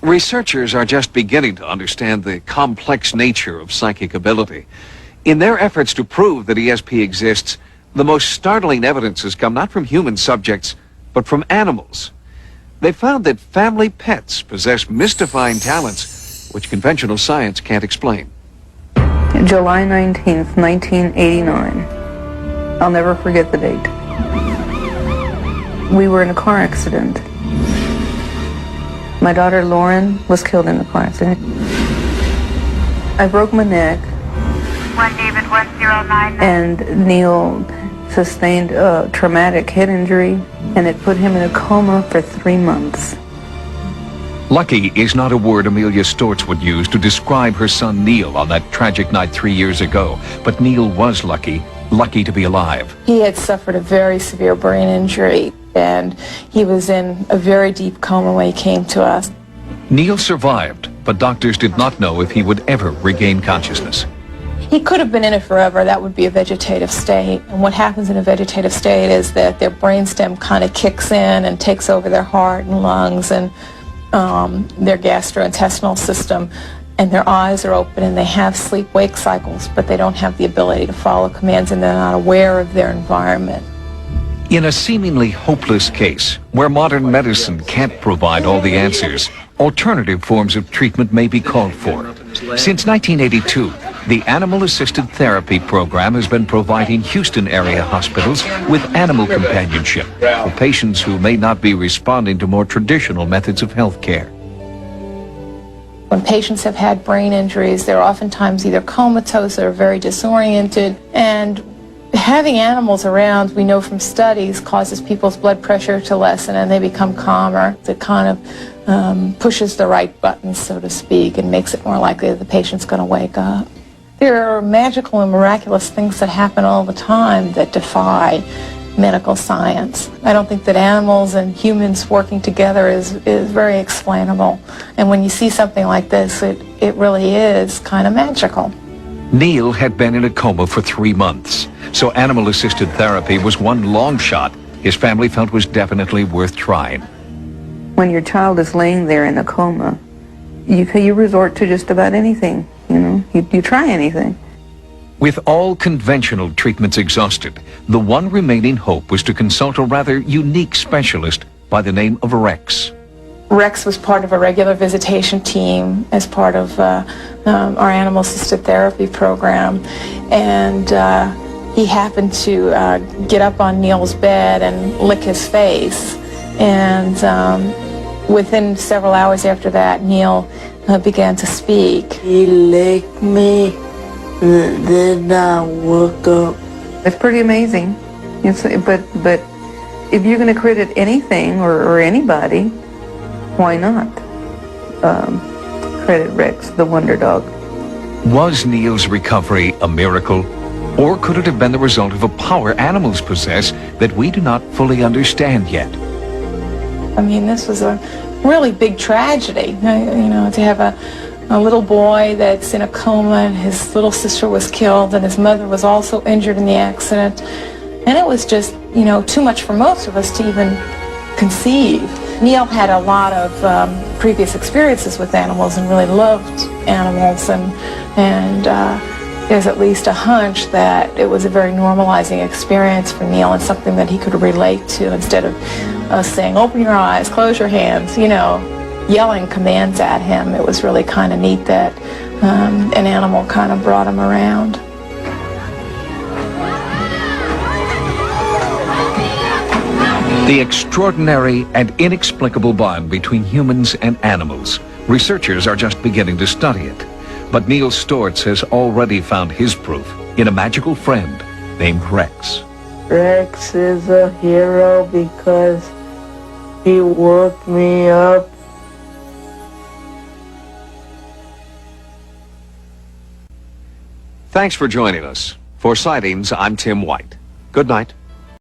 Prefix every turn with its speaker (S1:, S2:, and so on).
S1: Researchers are just beginning to understand the complex nature of psychic ability. In their efforts to prove that ESP exists, the most startling evidence has come not from human subjects, but from animals. They found that family pets possess mystifying talents which conventional science can't explain.
S2: July 19th, 1989. I'll never forget the date. We were in a car accident. My daughter Lauren was killed in the car accident. I broke my neck.
S3: 1 David 109.
S2: And Neil sustained a traumatic head injury, and it put him in a coma for 3 months.
S4: Lucky is not a word Amelia Stortz would use to describe her son Neil on that tragic night 3 years ago. But Neil was lucky to be alive.
S5: He had suffered a very severe brain injury, and he was in a very deep coma when he came to us.
S4: Neil survived, but doctors did not know if he would ever regain consciousness.
S5: He could have been in it forever. That would be a vegetative state. And what happens in a vegetative state is that their brainstem kind of kicks in and takes over their heart and lungs and their gastrointestinal system, and their eyes are open and they have sleep-wake cycles, but they don't have the ability to follow commands, and they're not aware of their environment.
S4: In a seemingly hopeless case, where modern medicine can't provide all the answers, alternative forms of treatment may be called for. Since 1982, the Animal-Assisted Therapy program has been providing Houston area hospitals with animal companionship for patients who may not be responding to more traditional methods of health care.
S5: When patients have had brain injuries, they're oftentimes either comatose or very disoriented, and having animals around, we know from studies, causes people's blood pressure to lessen and they become calmer. It kind of pushes the right buttons, so to speak, and makes it more likely that the patient's going to wake up. There are magical and miraculous things that happen all the time that defy medical science. I don't think that animals and humans working together is very explainable. And when you see something like this, it really is kind of magical.
S4: Neil had been in a coma for 3 months, so animal-assisted therapy was one long shot his family felt was definitely worth trying.
S2: When your child is laying there in a coma, you resort to just about anything, you know, you try anything.
S4: With all conventional treatments exhausted, the one remaining hope was to consult a rather unique specialist by the name of Rex.
S5: Rex was part of a regular visitation team as part of our animal-assisted therapy program, and he happened to get up on Neil's bed and lick his face, and within several hours after that, Neil began to speak.
S6: He licked me, then I woke up.
S2: It's pretty amazing. But if you're going to credit anything or anybody, why not credit Rex, the wonder dog?
S4: Was Neil's recovery a miracle? Or could it have been the result of a power animals possess that we do not fully understand yet?
S5: I mean, this was a really big tragedy, you know, to have a little boy that's in a coma, and his little sister was killed, and his mother was also injured in the accident. And it was just, you know, too much for most of us to even conceive. Neil had a lot of previous experiences with animals and really loved animals, and there's at least a hunch that it was a very normalizing experience for Neil and something that he could relate to, instead of us saying, open your eyes, close your hands, you know, yelling commands at him. It was really kind of neat that an animal kind of brought him around.
S4: The extraordinary and inexplicable bond between humans and animals. Researchers are just beginning to study it. But Neil Stortz has already found his proof in a magical friend named Rex.
S6: Rex is a hero because he woke me up.
S1: Thanks for joining us. For Sightings, I'm Tim White. Good night.